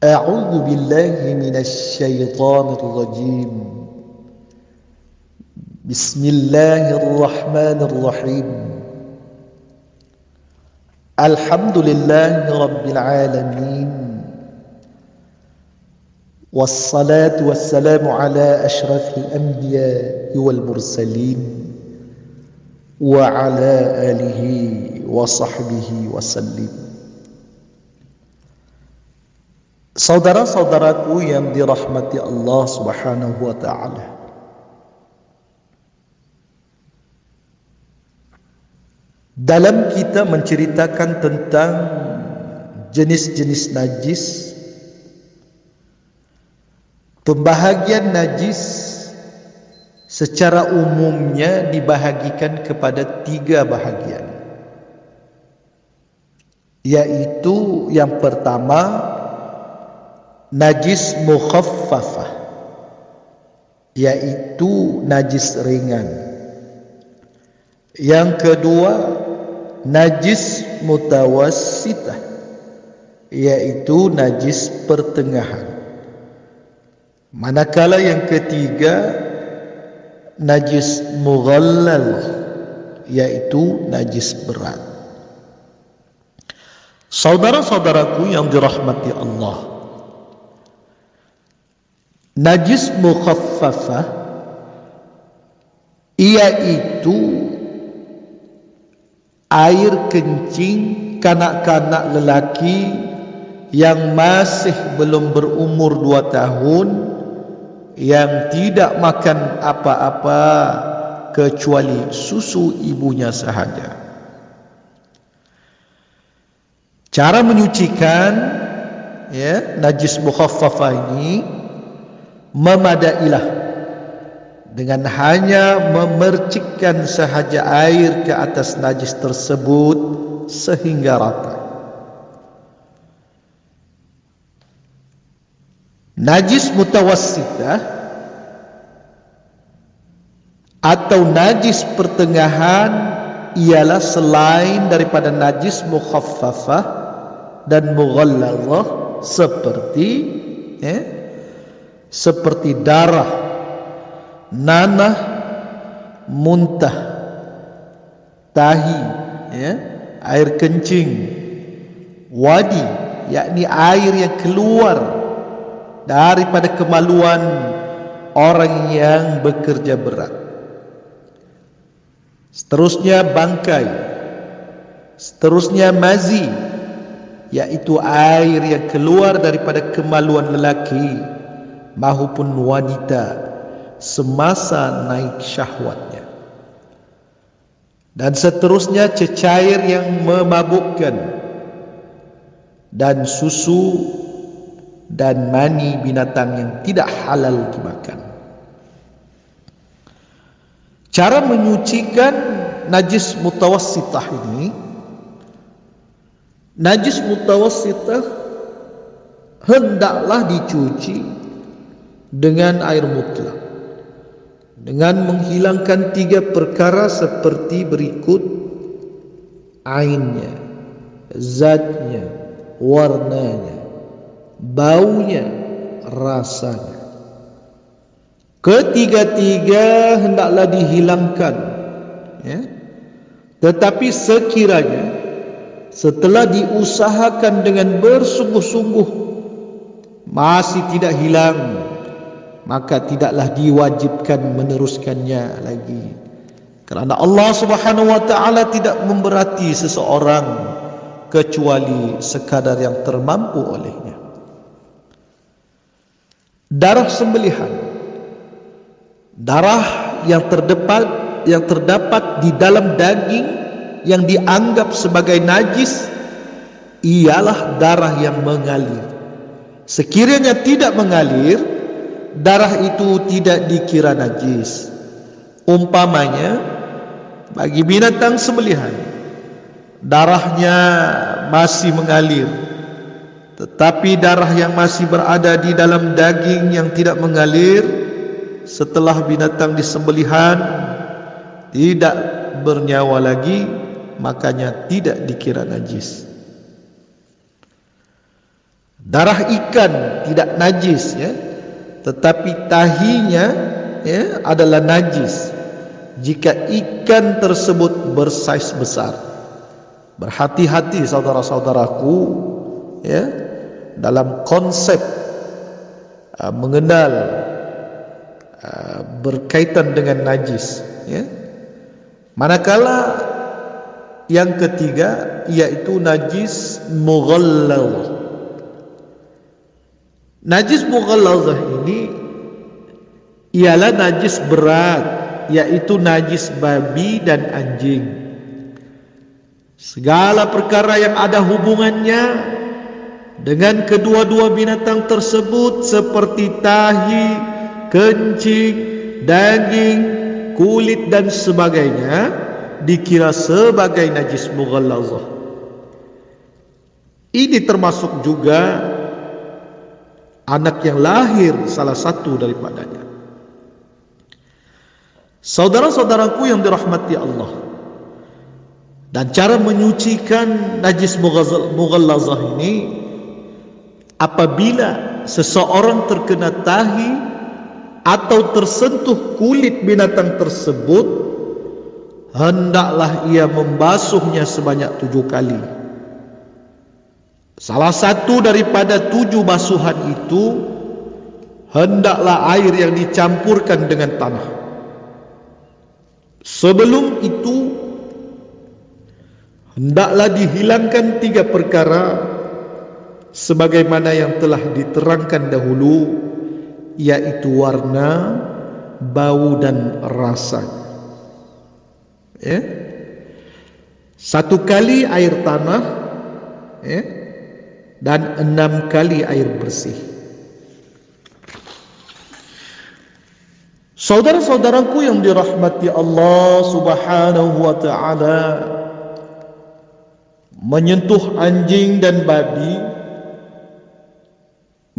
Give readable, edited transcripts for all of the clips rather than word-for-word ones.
أعوذ بالله من الشيطان الرجيم. بسم الله الرحمن الرحيم. الحمد لله رب العالمين، والصلاة والسلام على أشرف الأنبياء والمرسلين وعلى آله وصحبه وسلم. Saudara-saudaraku yang dirahmati Allah Subhanahu wa taala. Dalam kita menceritakan tentang jenis-jenis najis, pembahagian najis secara umumnya dibahagikan kepada 3 bahagian. Yaitu yang pertama, najis mukhaffafah, yaitu najis ringan. Yang kedua, najis mutawassitah, yaitu najis pertengahan. Manakala yang ketiga, najis mughallal, yaitu najis berat. Saudara-saudaraku yang dirahmati Allah, najis mukhaffafah iaitu air kencing kanak-kanak lelaki yang masih belum berumur 2 tahun, yang tidak makan apa-apa kecuali susu ibunya sahaja. Cara menyucikan najis mukhaffafah ini memadailah dengan hanya memercikkan sahaja air ke atas najis tersebut sehingga rata. Najis mutawassitah atau najis pertengahan ialah selain daripada najis mukhaffafah dan mughallazah, seperti darah, nanah, muntah, tahi, air kencing, wadi, yakni air yang keluar daripada kemaluan orang yang bekerja berat. Seterusnya bangkai, seterusnya mazi, yaitu air yang keluar daripada kemaluan lelaki maupun wanita semasa naik syahwatnya. Dan seterusnya cecair yang memabukkan, dan susu dan mani binatang yang tidak halal dimakan. Cara menyucikan najis mutawassitah ini, najis mutawassitah hendaklah dicuci dengan air mutlak, dengan menghilangkan 3 perkara seperti berikut: ainnya, zatnya, warnanya, baunya, rasanya. Ketiga-tiga hendaklah dihilangkan, tetapi sekiranya setelah diusahakan dengan bersungguh-sungguh masih tidak hilang, maka tidaklah diwajibkan meneruskannya lagi, kerana Allah Subhanahu wa taala tidak memberati seseorang kecuali sekadar yang termampu olehnya. Darah sembelihan, darah yang terdapat di dalam daging yang dianggap sebagai najis ialah darah yang mengalir. Sekiranya tidak mengalir, darah itu tidak dikira najis. Umpamanya, bagi binatang sembelihan, darahnya masih mengalir, tetapi darah yang masih berada di dalam daging yang tidak mengalir setelah binatang disembelihan tidak bernyawa lagi, makanya tidak dikira najis. Darah ikan tidak najis, ya, tetapi tahinya, ya, adalah najis jika ikan tersebut bersaiz besar. Berhati-hati saudara-saudaraku, ya, dalam konsep mengenal berkaitan dengan najis, ya. Manakala yang ketiga yaitu najis mughallazah. Najis mughallazah ini ialah najis berat, yaitu najis babi dan anjing. Segala perkara yang ada hubungannya dengan kedua-dua binatang tersebut seperti tahi, kencing, daging, kulit dan sebagainya dikira sebagai najis mughallazah. Ini termasuk juga anak yang lahir salah satu daripadanya. Saudara-saudaraku yang dirahmati Allah, dan cara menyucikan najis mughallazah ini, apabila seseorang terkena tahi atau tersentuh kulit binatang tersebut, hendaklah ia membasuhnya sebanyak 7 kali. Salah satu daripada 7 basuhan itu, hendaklah air yang dicampurkan dengan tanah. Sebelum itu, hendaklah dihilangkan 3 perkara sebagaimana yang telah diterangkan dahulu, yaitu warna, bau dan rasa. Ya. 1 kali air tanah, ya, dan 6 kali air bersih. Saudara-saudaraku yang dirahmati Allah Subhanahu wa ta'ala, menyentuh anjing dan babi,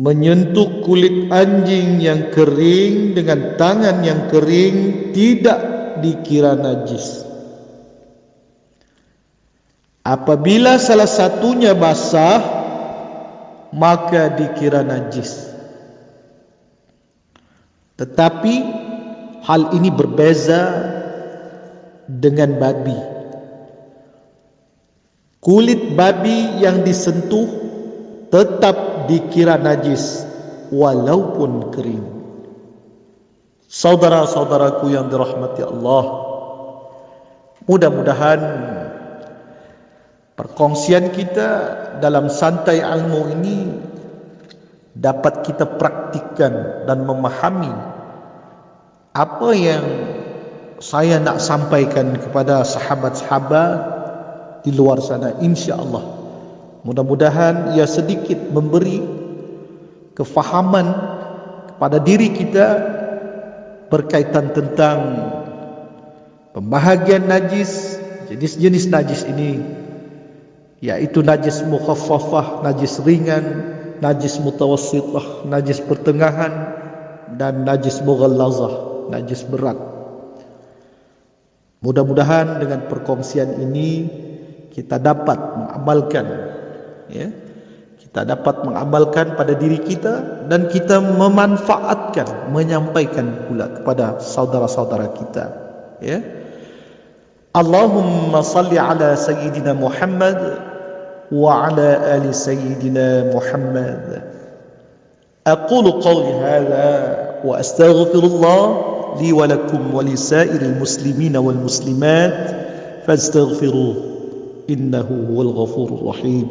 menyentuh kulit anjing yang kering dengan tangan yang kering tidak dikira najis. Apabila salah satunya basah, maka dikira najis. Tetapi hal ini berbeza dengan babi. Kulit babi yang disentuh tetap dikira najis walaupun kering. Saudara-saudaraku yang dirahmati Allah, mudah-mudahan perkongsian kita dalam santai ilmu ini dapat kita praktikkan dan memahami apa yang saya nak sampaikan kepada sahabat-sahabat di luar sana. InsyaAllah mudah-mudahan ia sedikit memberi kefahaman kepada diri kita berkaitan tentang pembahagian najis, jenis-jenis najis ini, yaitu najis mukhaffafah, najis ringan, najis mutawassithah, najis pertengahan, dan najis mughallazah, najis berat. Mudah-mudahan dengan perkongsian ini kita dapat mengamalkan, ya, kita dapat mengamalkan pada diri kita, dan kita memanfaatkan, menyampaikan pula kepada saudara-saudara kita, ya. Allahumma salli ala sayyidina Muhammad وعلى آل سيدنا محمد. أقول قولي هذا وأستغفر الله لي ولكم ولسائر المسلمين والمسلمات فاستغفروه إنه هو الغفور الرحيم.